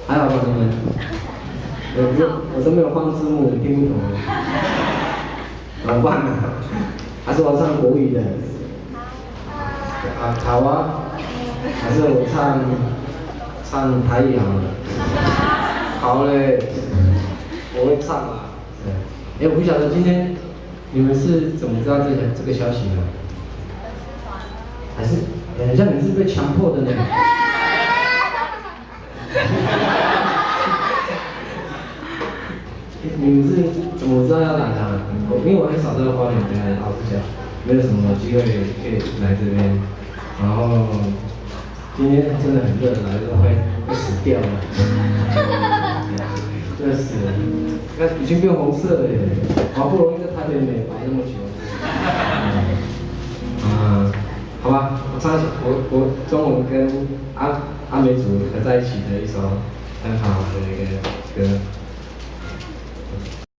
还好吧你们？我都没有放字幕，你听不懂。怎么办呢？还是我唱国语的？好啊。还是我唱台语好了。好嘞，我会唱啊。对。我不晓得今天你们是怎么知道这个消息的？还是很像你是被强迫的呢？你们是怎么知道要来的？因为我很少在花莲待，老实讲，没有什么机会可以来这边。然后今天真的很热，来的会死掉了。真的死了，那已经变红色了耶！好不容易在台北美白那么久。好吧，我唱我中文跟阿美族合在一起的一首很好的一个歌。